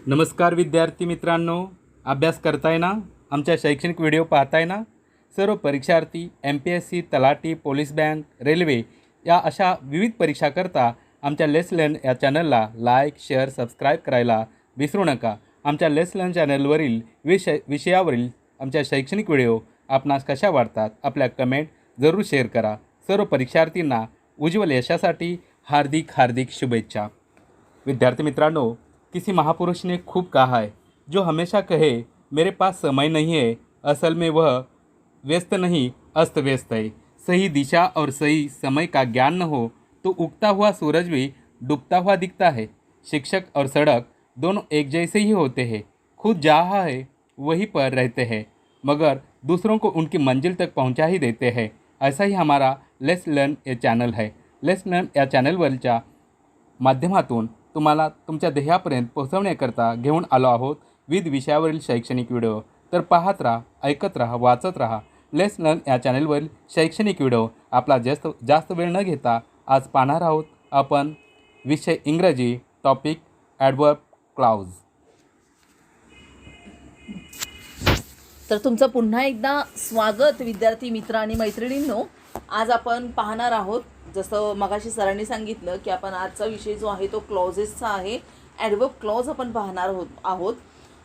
नमस्कार विद्यार्थी मित्रांनो, अभ्यास करताय ना? आमच्या शैक्षणिक व्हिडिओ पाहताय ना? सर्व परीक्षार्थी MPSC, तलाठी, पोलीस बँक, रेल्वे या अशा विविध परीक्षा करता आमच्या लेट्स लर्न या चॅनलला लाईक, शेअर, सबस्क्राईब करायला विसरू नका. आमच्या लेट्स लर्न चॅनलवरील विषयावरील आमच्या शैक्षणिक व्हिडिओ आपणास कशा वाटतात आपल्या कमेंट जरूर शेअर करा. सर्व परीक्षार्थींना उज्ज्वल यशासाठी हार्दिक हार्दिक शुभेच्छा. विद्यार्थी मित्रांनो, किसी महापुरुष ने खूब कहा है, जो हमेशा कहे मेरे पास समय नहीं है, असल में वह व्यस्त नहीं अस्त व्यस्त है. सही दिशा और सही समय का ज्ञान न हो तो उगता हुआ सूरज भी डूबता हुआ दिखता है. शिक्षक और सड़क दोनों एक जैसे ही होते हैं. खुद जहाँ है वहीं पर रहते हैं, मगर दूसरों को उनकी मंजिल तक पहुंचा ही देते हैं. ऐसा ही हमारा लेट्स लर्न ये चॅनल आहे. लेट्स लर्न या चॅनलवरच्या माध्यमातून तुम्हाला तुमच्या ध्येयापर्यंत पोहोचवण्याकरता घेऊन आलो आहोत विविध विषयावरील शैक्षणिक व्हिडिओ. तर पाहत राहा, ऐकत राहा, वाचत राहा. लेट्स लर्न या चॅनलवरील शैक्षणिक व्हिडिओ. आपला जास्त वेळ न घेता आज पाहणार आहोत आपण विषय इंग्रजी, टॉपिक ॲडवर्ब क्लॉज. तर तुमचं पुन्हा एकदा स्वागत विद्यार्थी मित्र आणि मैत्रिणींनो. आज आपण पाहणार आहोत, जसं मगाशी सरांनी सांगितलं की आपण आजचा विषय जो आहे तो क्लॉजेसचा आहे. ॲडवर्ब क्लॉज आपण पाहणार आहोत.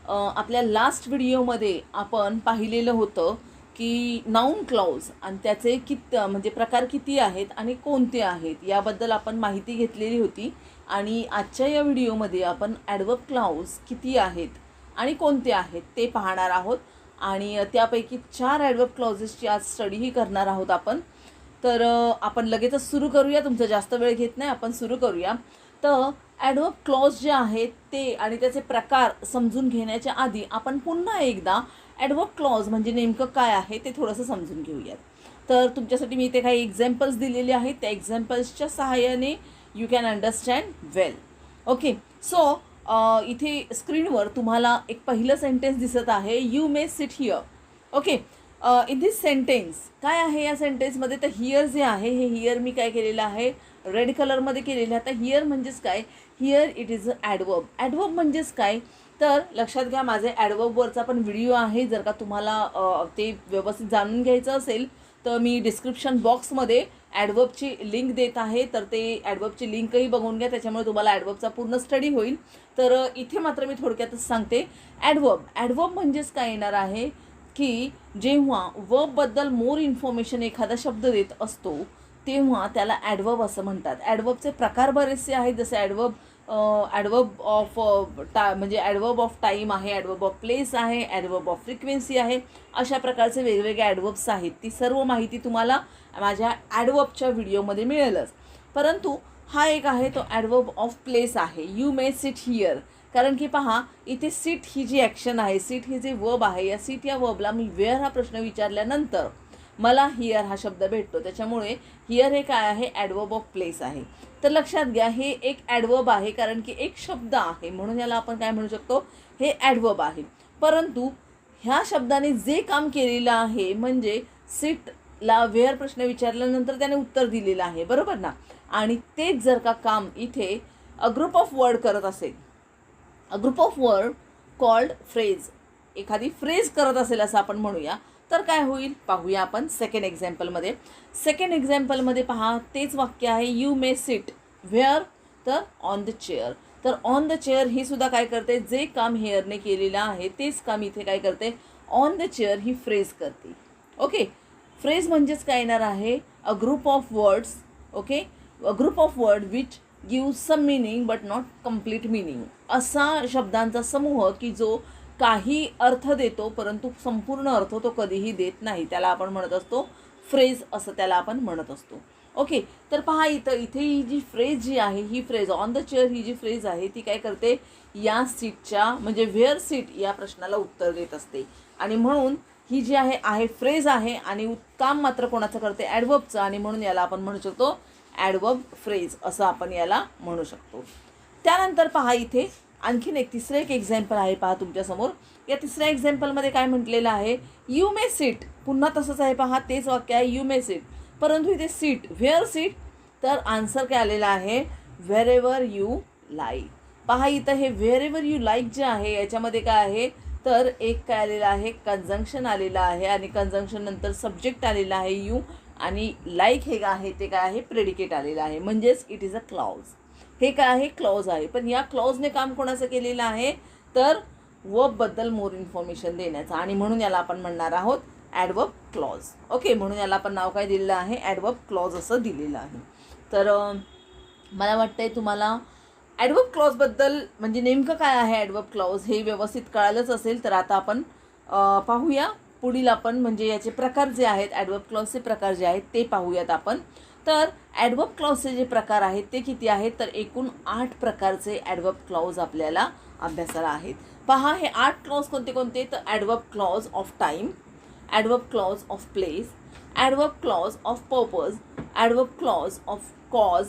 आपल्या लास्ट व्हिडिओमध्ये आपण पाहिलेलं होतं की नाऊन क्लॉज आणि त्याचे म्हणजे प्रकार किती आहेत आणि कोणते आहेत याबद्दल आपण माहिती घेतलेली होती. आणि आजच्या या व्हिडिओमध्ये आपण ॲडवर्ब क्लॉज किती आहेत आणि कोणते आहेत ते पाहणार आहोत. आणि त्यापैकी 4 ॲडवर्ब क्लॉजेसची आज स्टडीही करणार आहोत आपण. तर आपण लगेचच सुरू करूया, तुमचा जास्त वेळ घेत नाही, आपण सुरू करूया. तर ॲडवर्ब क्लॉज जे आहेत ते आणि त्याचे प्रकार समजून घेण्याच्या आधी आपण पुन्हा एकदा ॲडवर्ब क्लॉज म्हणजे नेमकं काय आहे ते थोडंसं समजून घेऊयात. तर तुमच्यासाठी मी इथे काही एक्झाम्पल्स दिलेले आहेत, त्या एक्झाम्पल्सच्या सहाय्याने you can understand well. Okay, so इथे स्क्रीनवर तुम्हाला एक पहिलं सेंटेन्स दिसत आहे, you may sit here. Okay, in this sentence काय आहे या सेंटेन्समध्ये, तर हिअर जे आहे हे हिअर मी काय केलेलं आहे, रेड कलरमध्ये केलेलं आहे. आता हिअर म्हणजेच काय, here it is a adverb. Adverb म्हणजेच काय, तर लक्षात घ्या माझे ॲडवर्बवरचा पण व्हिडिओ आहे. जर का तुम्हाला ते व्यवस्थित जाणून घ्यायचं असेल तर मी डिस्क्रिप्शन बॉक्समध्ये ॲडवर्बची लिंक देत आहे, तर ते ॲडवर्बची लिंकही बघून घ्या, त्याच्यामुळे तुम्हाला ॲडवर्बचा पूर्ण स्टडी होईल. तर इथे मात्र मी थोडक्यातच सांगते. ॲडवर्ब म्हणजेच काय येणार आहे की जेव्हा वर्बबद्दल मोर इन्फॉर्मेशन एखादा शब्द देत असतो तेव्हा त्याला ॲडवर्ब असं म्हणतात. ॲडवर्बचे प्रकार बरेचसे आहेत, जसे ॲडवर्ब ऑफ म्हणजे ॲडवर्ब ऑफ टाईम आहे, ॲडवर्ब ऑफ प्लेस आहे, ॲडवर्ब ऑफ फ्रिक्वेन्सी आहे. अशा प्रकारचे वेगवेगळे ॲडवर्ब्स आहेत. ती सर्व माहिती तुम्हाला माझ्या ॲडवर्बच्या व्हिडिओमध्ये मिळेलच. परंतु हा एक आहे तो ॲडवर्ब ऑफ प्लेस आहे, यू मे सिट हिअर. कारण की पहा इथे सीट ही जी ॲक्शन आहे, सीट ही जे वर्ब आहे, या सीट या वर्बला मी वेअर हा प्रश्न विचारल्यानंतर मला हिअर हा शब्द भेटतो. त्याच्यामुळे हिअर हे काय आहे, ॲडवर्ब ऑफ प्लेस आहे. तर लक्षात घ्या हे एक ॲडवर्ब आहे, कारण की एक शब्द आहे म्हणून याला आपण काय म्हणू शकतो, हे ॲडवर्ब आहे. परंतु ह्या शब्दाने जे काम केलेलं आहे म्हणजे सीटला वेअर प्रश्न विचारल्यानंतर त्याने उत्तर दिलेलं आहे, बरोबर ना. आणि तेच जर का काम इथे अ ग्रुप ऑफ वर्ड करत असेल, अ group of word called phrase, एखादी फ्रेज करत असेल असं आपण म्हणूया, तर काय होईल पाहूया आपण सेकंड एक्झाम्पलमध्ये. सेकंड एक्झाम्पलमध्ये पहा तेच वाक्य आहे, यू मे सिट व्हेअर, तर ऑन द चेअर. तर ऑन द चेअर ही सुद्धा काय करते, जे काम हेअरने केलेलं आहे तेच काम इथे काय करते, ऑन द चेअर ही फ्रेज करते. ओके, फ्रेज म्हणजेच काय येणार आहे, a group of words. Okay, a group of word which give some meaning but not complete meaning. असा शब्दांचा समूह की जो काही अर्थ देतो परंतु संपूर्ण अर्थ तो कधीही देत नाही, त्याला आपण म्हणत असतो फ्रेज, असं त्याला आपण म्हणत असतो. ओके, तर पहा इथे ही जी फ्रेज जी आहे, ही फ्रेज ऑन द चेअर ही जी फ्रेज आहे ती काय करते, या सीटच्या म्हणजे व्हेअर सीट या प्रश्नाला उत्तर देत असते. आणि म्हणून ही जी आहे फ्रेज आहे आणि काम मात्र कोणाचं करते, ॲडवर्बचं, आणि म्हणून याला आपण म्हणू शकतो ॲडवर्ब फ्रेज असं आपण याला म्हणू शकतो. त्यानंतर पहा इथे आणखीन तिसरं एक एक्झाम्पल आहे पहा तुमच्यासमोर. या तिसऱ्या एक्झाम्पलमध्ये काय म्हटलेलं आहे, यू मे सीट. पुन्हा तसंच आहे पहा, तेच वाक्य आहे, यू मे सीट. परंतु इथे सीट व्हेअर सीट, तर आन्सर काय आलेला आहे, व्हेरेवर यू लाई. पहा इथं हे व्हेअर एव्हर यू लाईक जे आहे याच्यामध्ये काय आहे, तर एक काय आलेलं आहे, कंजंक्शन आलेलं आहे आणि कंजंक्शन नंतर सब्जेक्ट आलेला आहे यू, आणि लाईक हे काय आहे ते काय आहे, प्रेडिकेट आलेलं आहे, म्हणजेच इट इज अ क्लॉज. हे काय आहे, क्लॉज आहे. पण या क्लॉजने काम कोणाचं केलेलं आहे, तर वर्बबद्दल मोर इन्फॉर्मेशन देण्याचं, आणि म्हणून याला आपण म्हणणार आहोत ॲडवर्ब क्लॉज. ओके, म्हणून याला आपण नाव काय दिलेलं आहे, ॲडवर्ब क्लॉज असं दिलेलं आहे. तर मला वाटतंय तुम्हाला ॲडवर्ब क्लॉजबद्दल म्हणजे नेमकं काय आहे ॲडवर्ब क्लॉज हे व्यवस्थित कळालंच असेल. तर आता आपण पाहूया पुढील आपण म्हणजे याचे प्रकार जे आहेत, ॲडवर्ब क्लॉजचे प्रकार जे आहेत ते पाहूयात आपण. तर ॲडवर्ब क्लॉजचे जे प्रकार आहेत ते किती आहेत, तर एकूण 8 प्रकारचे ॲडवर्ब क्लॉज आपल्याला अभ्यासाला आहेत. पहा हे 8 क्लॉज कोणते कोणते, तर adverb clause of time, adverb clause of place, adverb clause of purpose, adverb clause of cause.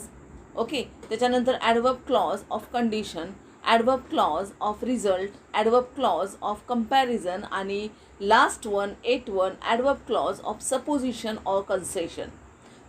Okay, त्याच्यानंतर adverb clause of condition, adverb clause of result, adverb clause of comparison, आणि last one 8 adverb clause of supposition or concession.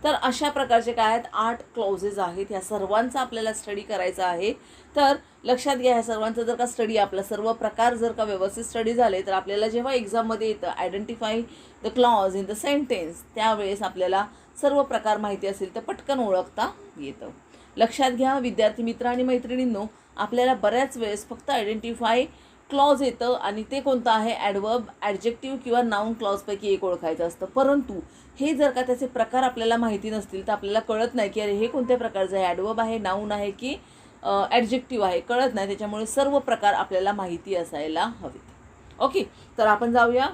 तर अशा प्रकारचे काय आहेत, 8 clauses आहेत. ह्या सर्वांचा आपल्याला स्टडी करायचा आहे. तर लक्षात घ्या, ह्या सर्वांचा जर का स्टडी, आपला सर्व प्रकार जर का व्यवस्थित स्टडी झाले, तर आपल्याला जेव्हा एक्झाममध्ये येतं identify the clause in the sentence, त्यावेळेस आपल्याला सर्व प्रकार माहिती असेल तर पटकन ओळखता येतं. लक्षात घ्या विद्यार्थी मित्र आणि मैत्रिणींनो, आपल्याला बऱ्याच वेळेस फक्त आयडेंटिफाय क्लॉज येतं आणि ते कोणतं आहे, ॲडवर्ब, ॲडजेक्टिव्ह किंवा नाऊन क्लॉजपैकी एक ओळखायचं असतं. परंतु हे जर का त्याचे प्रकार आपल्याला माहिती नसतील तर आपल्याला कळत नाही की अरे हे कोणत्या प्रकारचं आहे, ॲडवर्ब आहे, नाऊन आहे की ॲडजेक्टिव्ह आहे, कळत नाही. त्याच्यामुळे सर्व प्रकार आपल्याला माहिती असायला हवेत. ओके, तर आपण जाऊया.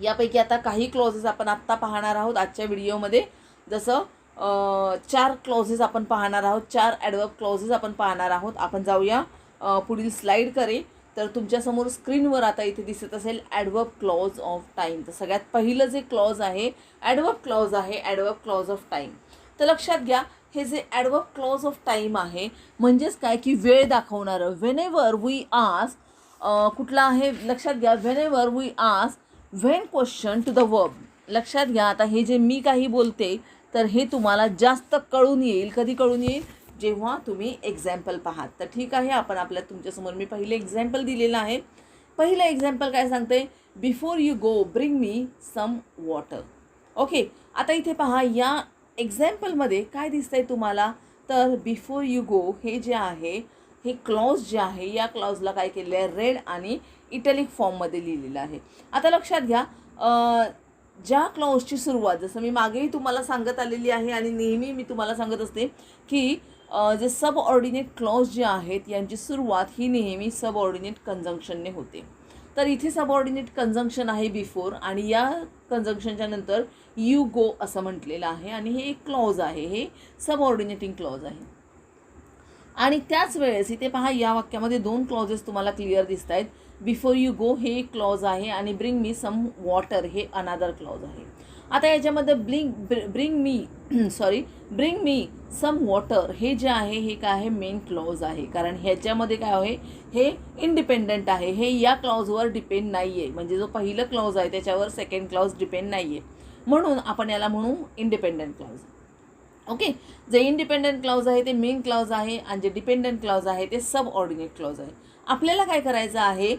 यापैकी आता काही क्लॉजेस आपण आत्ता पाहणार आहोत आजच्या व्हिडिओमध्ये. जसं 4 क्लॉजेस आपण पाहणार आहोत, 4 ॲडवर्ब क्लॉजेस आपण पाहणार आहोत. आपण जाऊया पुढील स्लाईड करे. तर तुमच्यासमोर स्क्रीनवर आता इथे दिसत असेल ॲडवर्ब क्लॉज ऑफ टाईम. तर सगळ्यात पहिलं जे क्लॉज आहे ॲडवर्ब क्लॉज आहे, ॲडवर्ब क्लॉज ऑफ टाईम. तर लक्षात घ्या, हे जे ॲडवर्ब क्लॉज ऑफ टाईम आहे म्हणजेच काय की वेळ दाखवणारं. व्हेनेवर वी आस्क, कुठला आहे लक्षात घ्या, whenever we ask when question to the verb. लक्षात घ्या, आता हे जे मी काही बोलते तर हे तुम्हाला जास्त कळून येईल. कधी कळून येईल, जेव्हा तुम्ही एक्झाम्पल पाहात. तर ठीक आहे, आपण तुमच्यासमोर मी पहिलं एक्झाम्पल दिलेलं आहे. पहिलं एक्झाम्पल काय सांगते, before you go bring me some water. Okay, आता इथे पहा या एक्झाम्पलमध्ये काय दिसतंय तुम्हाला, तर बिफोर यू गो हे जे आहे हे क्लॉज जे आहे, या क्लॉजला काय केलेलं आहे, रेड आणि इटॅलिक फॉर्ममध्ये लिहिलेलं आहे. आता लक्षात घ्या, ज्या क्लॉजची सुरुवात जसं मी मागेही तुम्हाला सांगत आलेली आहे आणि नेहमी मी तुम्हाला सांगत असते की जे सबऑर्डिनेट क्लॉज जे आहेत यांची सुरुवात ही नेहमी सबऑर्डिनेट कंजंक्शनने होते. तर इथे सबऑर्डिनेट कंजंक्शन आहे बिफोर, आणि या कंजंक्शनच्या नंतर यू गो असं म्हटलेलं आहे, आणि हे एक क्लॉज आहे, हे सबऑर्डिनेटिंग क्लॉज आहे. आणि त्याच वेळेस इथे पहा या वाक्यामध्ये 2 क्लॉजेस तुम्हाला क्लिअर दिसत आहेत. बिफोर यू गो हे एक क्लॉज आहे आणि ब्रिंग मी सम वॉटर हे अनादर क्लॉज आहे. आता याच्यामध्ये ब्रिंग मी सम वॉटर हे जे आहे हे काय आहे, मेन क्लॉज आहे. कारण ह्याच्यामध्ये काय आहे, हे इंडिपेंडंट आहे, हे या क्लॉजवर डिपेंड नाही आहे. म्हणजे जो पहिलं क्लॉज आहे त्याच्यावर सेकंड क्लॉज डिपेंड नाही आहे, म्हणून आपण याला म्हणू इंडिपेंडंट क्लॉज. ओके, जे इंडिपेंडंट क्लॉज आहे ते मेन क्लॉज आहे आणि जे डिपेंडंट क्लॉज आहे ते सबऑर्डिनेट क्लॉज आहे. आपल्याला काय करायचं आहे,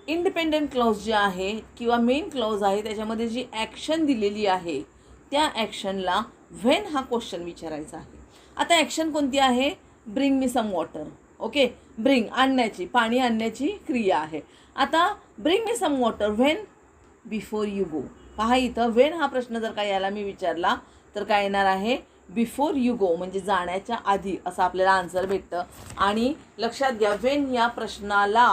इंडिपेंडंट क्लॉज जे आहे किंवा मेन क्लॉज आहे त्याच्यामध्ये जी ॲक्शन दिलेली आहे त्या ॲक्शनला व्हेन हा क्वेश्चन विचारायचा आहे. आता ॲक्शन कोणती आहे, bring me some water. Okay, bring आणण्याची, पाणी आणण्याची क्रिया आहे. आता bring me some water when, before you go. पहा इथं व्हेन हा प्रश्न जर का याला मी विचारला तर काय येणार आहे, बिफोर यू गो म्हणजे जाण्याच्या आधी असं आपल्याला आन्सर भेटतं. आणि लक्षात घ्या, व्हेन या प्रश्नाला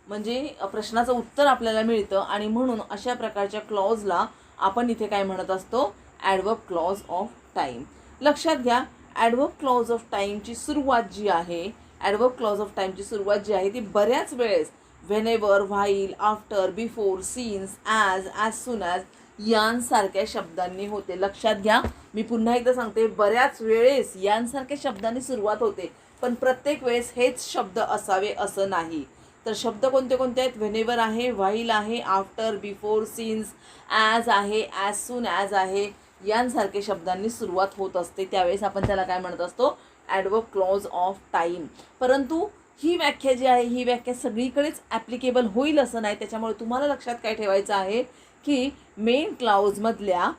म्हणजे प्रश्नाचं उत्तर आपल्याला मिळतं, आणि म्हणून अशा प्रकारच्या क्लॉजला आपण इथे काय म्हणत असतो, ॲडवर्ब क्लॉज ऑफ टाईम. लक्षात घ्या, ॲडवर्ब क्लॉज ऑफ टाईमची सुरुवात जी आहे, ॲडवर्ब क्लॉज ऑफ टाईमची सुरुवात जी आहे ती बऱ्याच वेळेस whenever, while, after, before, since, as soon as यांसारख्या शब्दांनी होते. लक्षात घ्या, मी पुन्हा एकदा सांगते, बऱ्याच वेळेस यांसारख्या शब्दांनी सुरुवात होते, पण प्रत्येक वेळेस हेच शब्द असावे असं नाही. तर शब्द कोणते कोणते आहेत, व्हेनेवर आहे, व्हाईल आहे, आफ्टर, बिफोर, सिन्स, ॲज आहे, ॲज सून ॲज आहे, यांसारखे शब्दांनी सुरुवात होत असते. त्यावेळेस आपण त्याला काय म्हणत असतो, ॲडवर्ब क्लॉज ऑफ टाईम. परंतु ही व्याख्या जी आहे ही व्याख्या सगळीकडेच ॲप्लिकेबल होईल असं नाही. त्याच्यामुळे तुम्हाला लक्षात काय ठेवायचं आहे की मेन क्लाउजमधल्या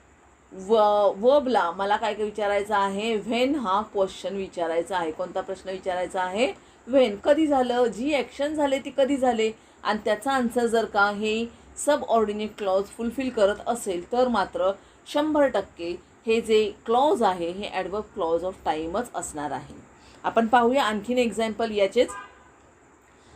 वर्बला मला काय काय विचारायचं आहे, व्हेन हा क्वेश्चन विचारायचा आहे. कोणता प्रश्न विचारायचा आहे, व्हेन, कधी झालं, जी ॲक्शन झाले ती कधी झाले, आणि त्याचा आन्सर जर का हे सबऑर्डिनेट क्लॉज फुलफिल करत असेल तर मात्र 100% हे जे क्लॉज आहे हे ॲडवर्ब क्लॉज ऑफ टाईमच असणार आहे. आपण पाहूया आणखीन एक्झाम्पल याचेच.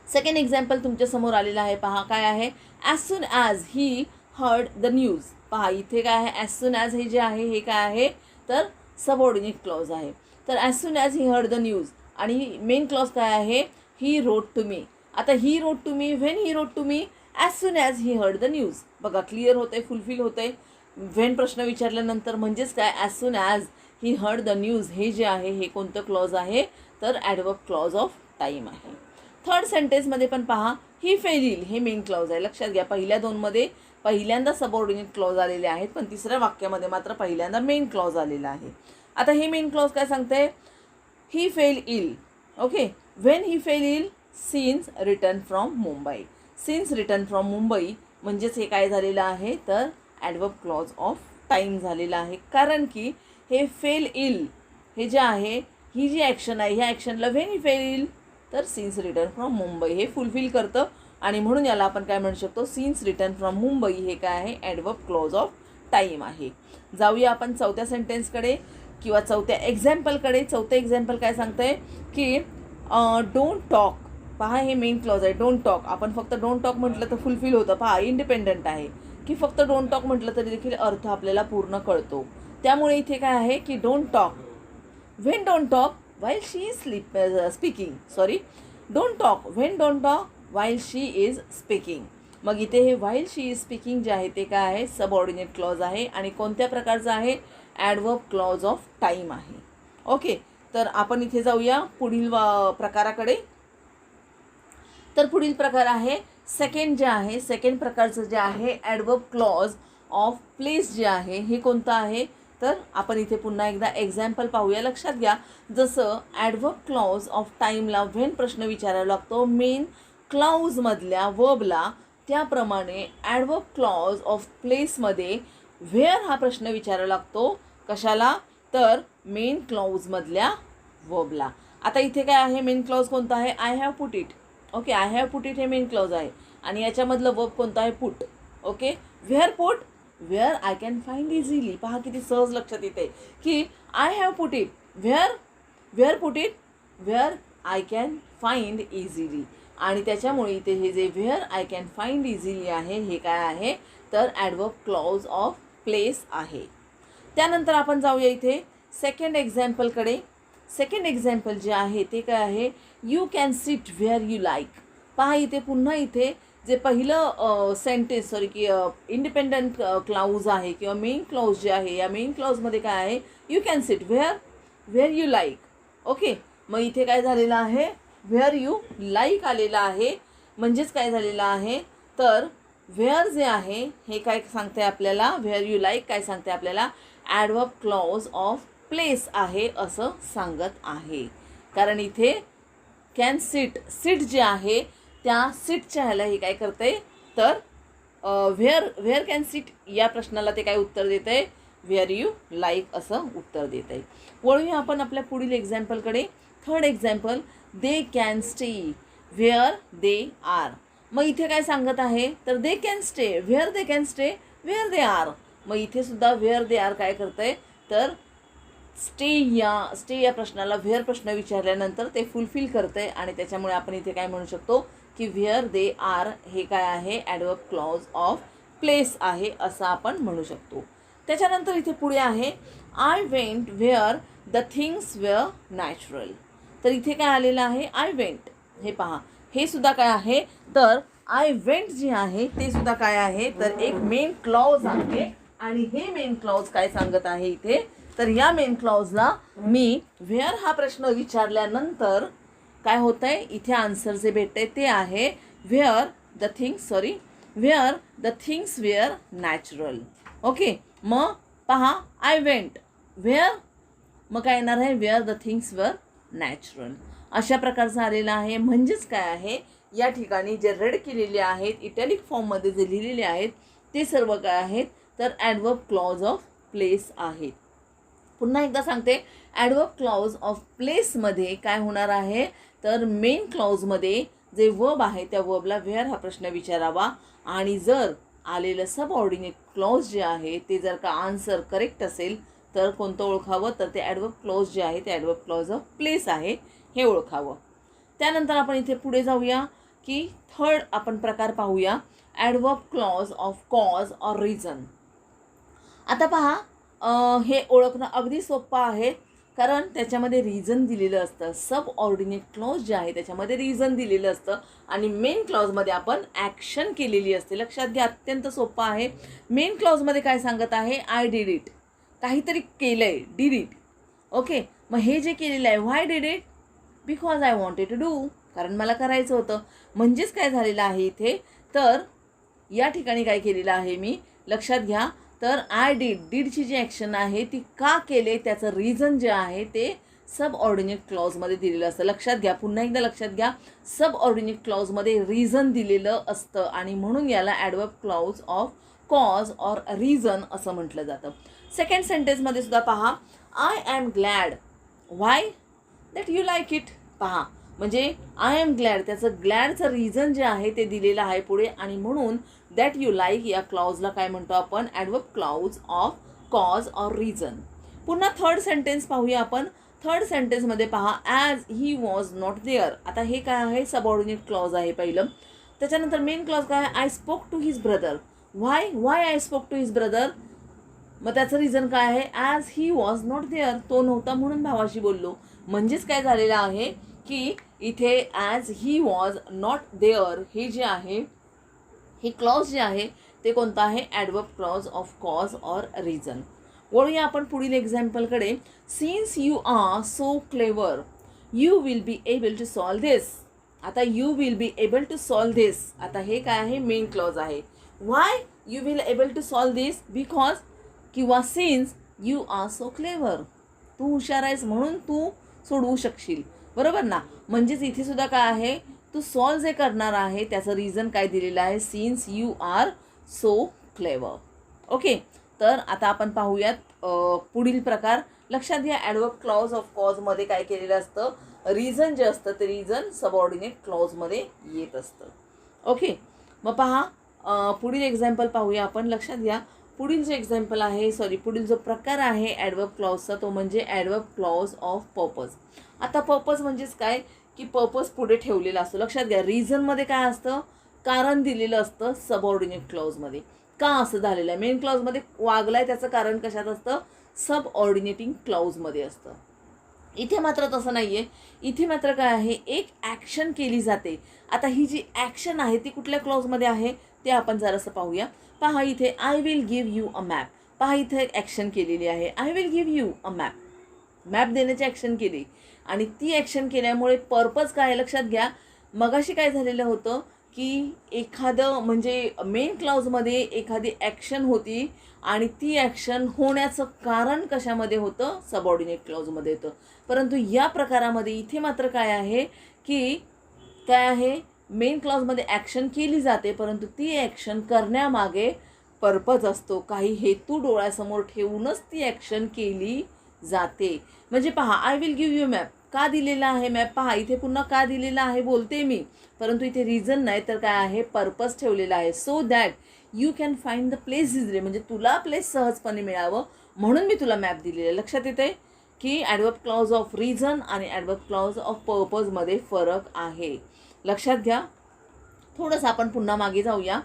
सेकंड एक्झाम्पल तुमच्यासमोर आलेलं आहे. पहा काय आहे, as soon as he heard the news. पहा इथे काय आहे, ॲज सून ॲज हे जे आहे हे काय आहे तर सबऑर्डिनेट क्लॉज आहे. तर as soon as he heard the news आणि मेन क्लॉज काय आहे, ही रोट टू मी. आता he wrote to me, when he wrote to me, as soon as he heard the news. बघा clear होतंय, fulfil होतंय. When प्रश्न विचारल्यानंतर म्हणजेच काय, as soon as he heard the news हे जे आहे हे कोणतं क्लॉज आहे तर ॲडवर्ब क्लॉज ऑफ टाईम आहे. थर्ड सेंटेन्समध्ये पण पहा, ही फेल येईल हे मेन क्लॉज आहे. लक्षात घ्या, पहिल्या दोनमध्ये पहिल्यांदा सबऑर्डिनेट क्लॉज आलेले आहेत, पण तिसऱ्या वाक्यामध्ये मात्र पहिल्यांदा मेन क्लॉज आलेला आहे. आता हे मेन क्लॉज काय सांगते, ही फेल येईल. ओके, व्हेन ही फेल येईल, since return from Mumbai. Since return from Mumbai म्हणजेच हे काय झालेलं आहे तर ॲडवर्ब क्लॉज ऑफ टाईम झालेलं आहे. कारण की हे फेल येईल हे जे आहे ही जी ॲक्शन आहे ह्या ॲक्शनला व्हेन ही फेल येईल तर सिन्स रिटर्न फ्रॉम मुंबई हे फुलफिल करतं आणि म्हणून याला आपण काय म्हणू शकतो, सिन्स रिटर्न फ्रॉम मुंबई हे काय आहे ॲडवर्ब क्लॉज ऑफ टाईम आहे. जाऊया आपण चौथ्या सेंटेन्सकडे किंवा चौथ्या एक्झाम्पलकडे. चौथं एक्झाम्पल काय सांगतंय की डोंट टॉक. पहा हे मेन क्लॉज आहे, डोंट टॉक. आपण फक्त डोंट टॉक म्हटलं तर फुलफिल होतं. पहा इंडिपेंडंट आहे की फक्त डोंट टॉक म्हटलं तरी देखील अर्थ आपल्याला पूर्ण कळतो. त्यामुळे इथे काय आहे की don't talk, when don't talk while she is speaking. Sorry, don't talk when don't talk while she is speaking. मग इथे हे वाईल शी इज स्पीकिंग जे आहे ते काय आहे सबऑर्डिनेट क्लॉज आहे आणि कोणत्या प्रकारचं आहे ॲडवर्ब क्लॉज ऑफ टाईम आहे. ओके, तर आपण इथे जाऊया पुढील प्रकाराकडे. तर पुढील प्रकार आहे सेकंड जे आहे, सेकंड प्रकारचं जे आहे ॲडवर्ब क्लॉज ऑफ प्लेस जे आहे हे कोणतं आहे तर आपण इथे पुन्हा एकदा एक्झाम्पल पाहूया. लक्षात घ्या, जसं ॲडवर्ब क्लॉज ऑफ टाईमला व्हेन प्रश्न विचारावा लागतो मेन क्लॉजमधल्या वर्बला, त्याप्रमाणे ॲडवर्ब क्लॉज ऑफ प्लेसमध्ये व्हेअर हा प्रश्न विचारावा लागतो. कशाला तर मेन क्लॉजमधल्या वर्बला. आता इथे काय आहे मेन क्लॉज कोणता आहे, I have put it. Okay, I have put it हे मेन क्लॉज आहे आणि याच्यामधलं वर्ब कोणतं आहे put. Okay, where put, where I can find easily. पहा किती सहज लक्षात येते की I have put it where, where put it where I can find easily. आणि त्याच्यामुळे इथे हे जे where I can find easily आहे हे काय आहे तर ॲडवर्ब क्लॉज ऑफ प्लेस आहे. त्यानंतर आपण जाऊया इथे सेकंड एक्झाम्पलकडे. सेकंड एक्झाम्पल जे आहे ते काय आहे, you can sit where you like. पहा इथे पुन्हा इथे जे पहिलं सेंटेन्स सॉरी की इंडिपेंडंट क्लाउज आहे किंवा मेन क्लॉज जे आहे या मेन क्लॉजमध्ये काय आहे you can sit where, where you like. Okay, मग इथे काय झालेलं आहे व्हेअर यू लाईक आलेलं आहे. म्हणजेच काय झालेलं आहे तर व्हेअर जे आहे हे काय सांगते आपल्याला, व्हेअर यू लाईक काय सांगते आपल्याला ॲडवर्ब क्लॉज ऑफ प्लेस आहे असं सांगत आहे. कारण इथे कॅन सिट, सिट जे आहे त्या सीटच्या ह्याला हे काय करते तर व्हेअर कॅन सीट या प्रश्नाला ते काय उत्तर देत आहे व्हेअर यू लाईक असं उत्तर देत आहे. वळूया आपण आपल्या पुढील एक्झाम्पलकडे. Third example, they can stay where they are. मग इथे काय सांगत आहे तर they can stay where they can stay where they are. मग इथे सुद्धा व्हेअर दे आर काय करतं आहे तर स्टे या प्रश्नाला व्हेअर प्रश्न विचारल्यानंतर ते फुलफिल करतं आहे आणि त्याच्यामुळे आपण इथे काय म्हणू शकतो की व्हेअर दे आर हे काय आहे ॲडवर्ब क्लॉज ऑफ प्लेस आहे असं आपण म्हणू शकतो. त्याच्यानंतर इथे पुढे आहे I went where the things were natural. तर इथे काय आलेलं आहे आय वेंट. हे पहा हे सुद्धा काय आहे तर आय वेंट जे आहे ते सुद्धा काय आहे तर एक मेन क्लॉज आहे आणि हे मेन क्लॉज काय सांगत आहे इथे तर या मेन क्लॉजला मी व्हेअर हा प्रश्न विचारल्यानंतर काय होतं आहे इथे आन्सर जे भेटते ते आहे where the things where the things were natural. Okay, मग पहा आय वेंट व्हेअर मग काय येणार आहे where the things were natural. अशा प्रकारचा आलेला आहे. म्हणजेच काय आहे, या ठिकाणी जे रेड केलेले आहेत, इटॅलिक फॉर्ममध्ये जे लिहिलेले आहेत ते सर्व काय आहेत, तर ॲडवर्ब क्लॉज ऑफ प्लेस आहेत. पुन्हा एकदा सांगते, ॲडवर्ब क्लॉज ऑफ प्लेसमध्ये काय होणार आहे, तर मेन क्लॉजमध्ये जे वर्ब आहे त्या वर्बला वेअर हा प्रश्न विचारावा, आणि जर आलेलं सबऑर्डिनेट क्लॉज जे आहे ते जर का आन्सर करेक्ट असेल तर कोणतं ओळखावं, तर ते ॲडवर्ब क्लॉज जे आहे ते ॲडवर्ब क्लॉज ऑफ प्लेस आहे हे ओळखावं. त्यानंतर आपण इथे पुढे जाऊया की थर्ड आपण प्रकार पाहूया, adverb clause of cause or reason. आता पहा, हे ओळखणं अगदी सोपं आहे, कारण त्याच्यामध्ये रिझन दिलेलं असतं. सब ऑर्डिनेट क्लॉज जे आहे त्याच्यामध्ये रिझन दिलेलं असतं आणि मेन क्लॉजमध्ये आपण ॲक्शन केलेली असते. लक्षात घ्या, अत्यंत सोपं आहे. मेन क्लॉजमध्ये काय सांगत आहे, आय डिड इट, काहीतरी केलं आहे, डिड इट. ओके, मग हे जे केलेलं आहे, why did it, because I wanted to do, कारण मला करायचं होतं. म्हणजेच काय झालेलं आहे इथे, तर या ठिकाणी काय केलेलं आहे मी, लक्षात घ्या, तर आय डीडची जी ॲक्शन आहे ती का केले त्याचं रिझन जे आहे ते सब ऑर्डिनेट क्लॉजमध्ये दिलेलं असतं. लक्षात घ्या, पुन्हा एकदा लक्षात घ्या, सब ऑर्डिनेट क्लॉजमध्ये रिझन दिलेलं असतं आणि म्हणून याला adverb clause of cause or reason असं म्हटलं जातं. सेकंड सेंटेन्समध्ये सुद्धा पहा, I am glad why that you like it. पहा, म्हणजे आय एम ग्लॅड, त्याचं ग्लॅडचं रिझन जे आहे ते दिलेलं आहे पुढे, आणि म्हणून दॅट यू लाईक या क्लॉजला काय म्हणतो आपण, adverb clause of cause or reason. पुन्हा थर्ड सेंटेन्स पाहूया आपण. थर्ड सेंटेन्समध्ये पहा, as he was not there. आता हे काय आहे, सबऑर्डिनेट क्लॉज आहे पहिलं. त्याच्यानंतर मेन क्लॉज काय आहे, I spoke to his brother why I spoke to his brother. मग त्याचं रिझन काय आहे, as he was not there, तो नव्हता म्हणून भावाशी बोललो. म्हणजेच काय झालेलं आहे की इथे as he was not there हे जे आहे, हे क्लॉज जे आहे ते कोणतं आहे, adverb clause of cause or reason. वळूया आपण पुढील एक्झाम्पलकडे. Since you are so clever you will be able to solve this. आता you will be able to solve this, आता हे काय आहे, मेन क्लॉज आहे. Why you will able to solve this, because किंवा since you are so clever, तू हुशार आहेस म्हणून तू सोडवू शकशील, बरोबर ना. म्हणजेच इथे सुद्धा काय आहे, तू सॉल्व जे करणार आहे त्याचं रिझन काय दिलेलं आहे, since you are so clever. Okay, तर आता आपण पाहूयात पुढील प्रकार. लक्षात घ्या, ॲडवर्ब क्लॉज ऑफ कॉजमध्ये काय केलेलं असतं, रिझन जे असतं ते रिझन सबऑर्डिनेट क्लॉजमध्ये येत असतं. ओके, मग पहा, पुढील एक्झाम्पल पाहूया आपण. लक्षात घ्या, पुढील जो एक्झाम्पल आहे, पुढील जो प्रकार आहे ॲडवर्ब क्लॉजचा तो म्हणजे ॲडवर्ब क्लॉज ऑफ पर्पज. आता पर्पज म्हणजेच काय की पर्पज पुढे ठेवलेला असतो. लक्षात घ्या, रिझनमध्ये काय असतं, कारण दिलेलं असतं सबऑर्डिनेट क्लॉजमध्ये. का असं झालेलं आहे, मेन क्लॉजमध्ये वागलाय त्याचं कारण कशात असतं, सब ऑर्डिनेटिंग क्लॉजमध्ये असतं. इथे मात्र तसं नाही आहे. इथे मात्र काय आहे, एक ॲक्शन केली जाते. आता ही जी ॲक्शन आहे ती कुठल्या क्लॉजमध्ये आहे ते आपण जरासं पाहूया. पहा, इथे I will give you a map. पहा, इथे एक ॲक्शन केलेली आहे, I will give you a map. Map देण्याची ॲक्शन केली आणि ती ॲक्शन केल्यामुळे पर्पज काय, लक्षात घ्या, मगाशी काय झालेलं होतं की एखादं म्हणजे मेन क्लॉजमध्ये एखादी ॲक्शन होती आणि ती ॲक्शन होण्याचं कारण कशामध्ये होतं, सबऑर्डिनेट क्लॉजमध्ये होतं. परंतु या प्रकारामध्ये इथे मात्र काय आहे की काय आहे, मेन क्लॉजमध्ये ॲक्शन केली जाते परंतु ती ॲक्शन करण्यामागे पर्पज असतो, काही हेतू डोळ्यासमोर ठेवूनच ती ॲक्शन केली जाते. म्हणजे पहा, I will give you map, का दिलेला आहे मॅप, पहा इथे पुन्हा का दिलेला आहे बोलते मी, परंतु इथे रिझन नाही तर काय आहे, पर्पज ठेवलेला आहे. So that you can find the place easily, म्हणजे तुला प्लेस सहजपणे मिळावं म्हणून मी तुला मॅप दिलेला आहे. लक्षात येते की ॲडवर्ब क्लॉज ऑफ रिझन आणि ॲडवर्ब क्लॉज ऑफ पर्पजमध्ये फरक आहे. लक्षात घ्या. थोडंसं आपण पुन्हा मागे जाऊया.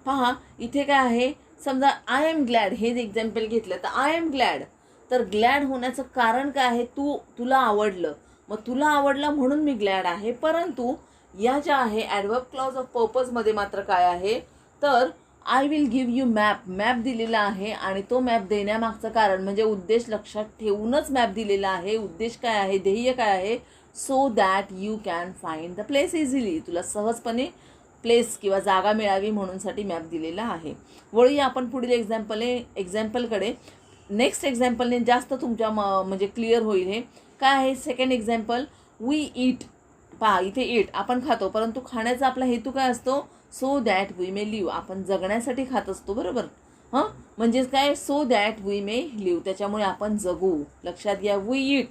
पहा, इथे काय आहे, समजा आय एम ग्लॅड हे जे एक्झाम्पल घेतलं तर आय एम ग्लॅड, तर ग्लॅड होण्याचं कारण काय आहे, तुला आवडलं, मग तुला आवडलं म्हणून मी ग्लॅड आहे. परंतु या ज्या आहे ॲडवर्ब क्लॉज ऑफ पर्पजमध्ये मात्र काय आहे, तर I will give you map दिलेला आहे आणि तो मॅप देण्यामागचं कारण म्हणजे उद्देश लक्षात ठेवूनच मॅप दिलेला आहे. उद्देश काय आहे, ध्येय काय आहे, so that you can find the place easily, तुला सहजपणे प्लेस किंवा जागा मिळावी म्हणूनसाठी मॅप दिलेला आहे. वळूया आपण पुढील एक्झाम्पलकडे. नेक्स्ट एक्झाम्पलने जास्त तुमच्या म्हणजे क्लिअर होईल हे काय आहे. सेकंड एक्झाम्पल, वी ईट पहा इथे ईट आपण खातो, परंतु खाण्याचा आपला हेतू काय असतो? So that we may live. आपण जगण्यासाठी खात असतो, बरोबर. म्हणजेच काय? So that we may live, त्याच्यामुळे आपण जगू. लक्षात घ्या, वी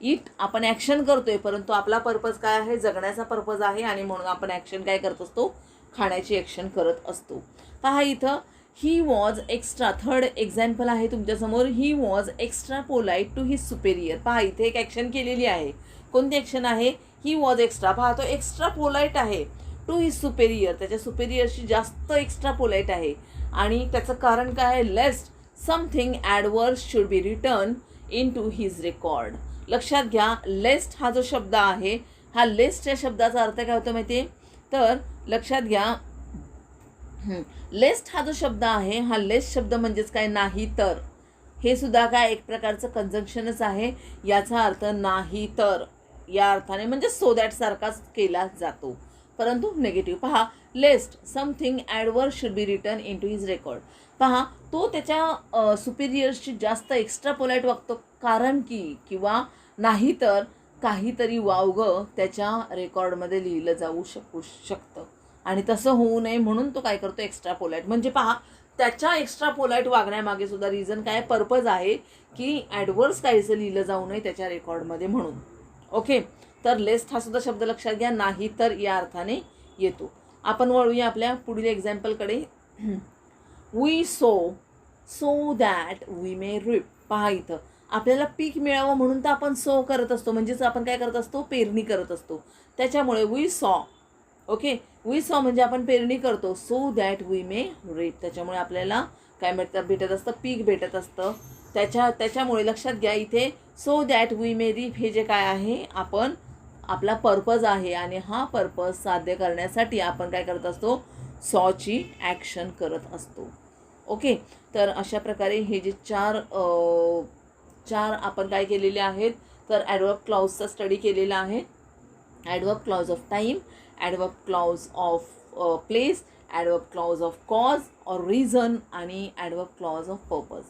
ईट आपण ॲक्शन करतोय, परंतु आपला पर्पज काय आहे? जगण्याचा पर्पज आहे, आणि म्हणून आपण ॲक्शन काय करत असतो? खाण्याची ॲक्शन करत असतो. पहा इथं he was extra, third example आहे तुमच्यासमोर. He was extra polite to his superior. पहा इथे एक ॲक्शन केलेली आहे. कोणती ॲक्शन आहे? He was extra. पहा तो एक्स्ट्रा पोलाईट आहे टू हिज सुपेरियर, त्याच्या सुपेरियरशी जास्त एक्स्ट्रा पोलाईट आहे. आणि त्याचं कारण काय आहे? Lest something adverse should be return in to his record. लक्षात घ्या, लेस्ट हा जो शब्द आहे, हा लेस्ट या शब्दाचा अर्थ काय होतो माहिती आहे? तर लक्षात घ्या, लेस्ट हा जो शब्द आहे, हा लेस्ट शब्द म्हणजेच काय? नाही तर. हे सुद्धा काय? एक प्रकारचं कंजंक्शनच आहे. याचा अर्थ नाही तर या अर्थाने म्हणजे सो दॅट सारखाच केला जातो, परंतु निगेटिव्ह. पहा, lest something adverse should be return in to his record. पहा, तो त्याच्या सुपिरियर्सची जास्त एक्स्ट्रा पोलाईट वागतो, कारण की किंवा नाही तर काहीतरी वावगं त्याच्या रेकॉर्डमध्ये लिहिलं जाऊ शकतं, आणि तसं होऊ नये म्हणून तो काय करतो? Extra polite. म्हणजे पहा, त्याच्या एक्स्ट्रा पोलाईट वागण्यामागे सुद्धा रिझन काय? पर्पज आहे की ॲडवर्स काहीचं लिहिलं जाऊ नये त्याच्या रेकॉर्डमध्ये म्हणून. ओके, तर लेस्ट हा सुद्धा शब्द लक्षात घ्या, नाही तर या अर्थाने येतो. आपण वळूया आपल्या पुढील एक्झाम्पलकडे. We so that we may reap. पहा इथं आपल्याला पीक मिळावं म्हणून तर आपण सो करत असतो, म्हणजेच आपण काय करत असतो? पेरणी करत असतो. त्याच्यामुळे वी सॉ. ओके, वी सॉ म्हणजे आपण पेरणी करतो. सो दॅट वी मे रिप, त्याच्यामुळे आपल्याला काय भेटत असतं? पीक भेटत असतं. त्याच्यामुळे लक्षात घ्या, इथे सो दॅट वी मे रिप हे जे काय आहे, आपण आपला पर्पज आहे, आणि हा पर्पज साध्य करण्यासाठी आपण काय करत असतो? सॉची ॲक्शन करत असतो. ओके, तर अशा प्रकारे हे जे चार आपण काय केलेले आहेत? तर ॲडवर्ब क्लॉजचा स्टडी केलेला आहे. Adverb clause of time, adverb clause of place, adverb clause of cause or reason, आणि ॲडवर्ब क्लॉज ऑफ पर्पज.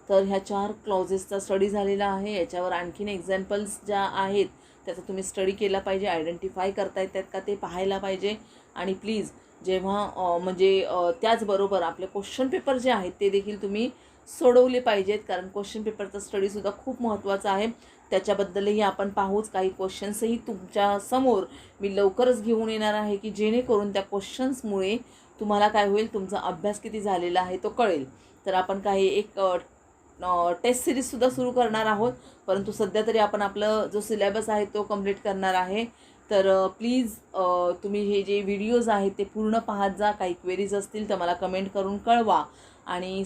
तर ह्या 4 क्लॉजेसचा स्टडी झालेला आहे. याच्यावर आणखीन एक्झाम्पल्स ज्या आहेत त्याचा तुम्ही स्टडी केला पाहिजे, आयडेंटिफाय करता येतात का ते पाहायला पाहिजे. आणि प्लीज जेव्हा त्याचबरोबर आपले क्वेश्चन पेपर जे आहेत ते देखील तुम्ही सोडवले पाहिजेत, कारण क्वेश्चन पेपरचा स्टडीसुद्धा खूप महत्त्वाचा आहे. त्याच्याबद्दलही आपण पाहूच. काही क्वेश्चन्सही तुमच्या समोर मी लवकरच घेऊन येणार आहे, की जेणेकरून त्या क्वेश्चन्समुळे तुम्हाला काय होईल? तुमचा अभ्यास किती झालेला आहे तो कळेल. तर आपण काही एक टेस्ट सिरीजसुद्धा सुरू करणार आहोत, परंतु सध्या तरी आपण आपलं जो सिलेबस आहे तो कंप्लीट करणार आहे. तर प्लीज तुम्ही हे जे व्हिडिओज आहेत ते पूर्ण पाहत जा. काही क्वेरीज असतील तर मला कमेंट करून कळवा. आणि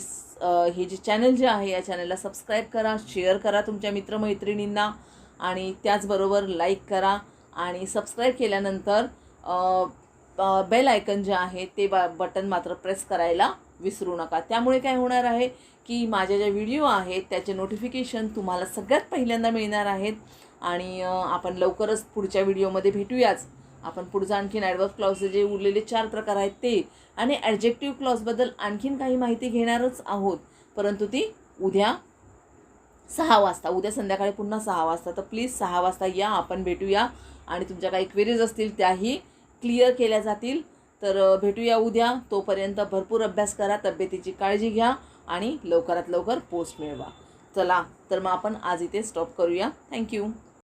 हे जे चॅनल जे आहे या चॅनलला सबस्क्राईब करा, शेअर करा तुमच्या मित्रमैत्रिणींना, आणि त्याचबरोबर लाईक करा. आणि सबस्क्राईब केल्यानंतर बेल आयकन जे आहे ते बटन मात्र प्रेस करायला विसरू नका. त्यामुळे काय होणार आहे की माझ्या ज्या व्हिडिओ आहेत त्याचे नोटिफिकेशन तुम्हाला सगळ्यात पहिल्यांदा मिळणार आहेत. आणि आपण लवकरच पुढच्या व्हिडिओमध्ये भेटूयाच. आपण पुढचं आणखीन ॲडवर्ब क्लॉजचे जे उरलेले 4 प्रकार आहेत ते, आणि ॲडजेक्टिव्ह क्लॉजबद्दल आणखीन काही माहिती घेणारच आहोत, परंतु ती उद्या 6 वाजता, उद्या संध्याकाळी पुन्हा 6 वाजता. तर प्लीज 6 वाजता या, आपण भेटूया. आणि तुमच्या काही क्वेरीज असतील त्याही क्लिअर केल्या जातील. तर भेटूया उद्या. तोपर्यंत भरपूर अभ्यास करा, तब्येतीची काळजी घ्या, आणि लवकरात लवकर पोस्ट मिळवा. चला, तर मग आपण आज इथे स्टॉप करूया. थँक्यू.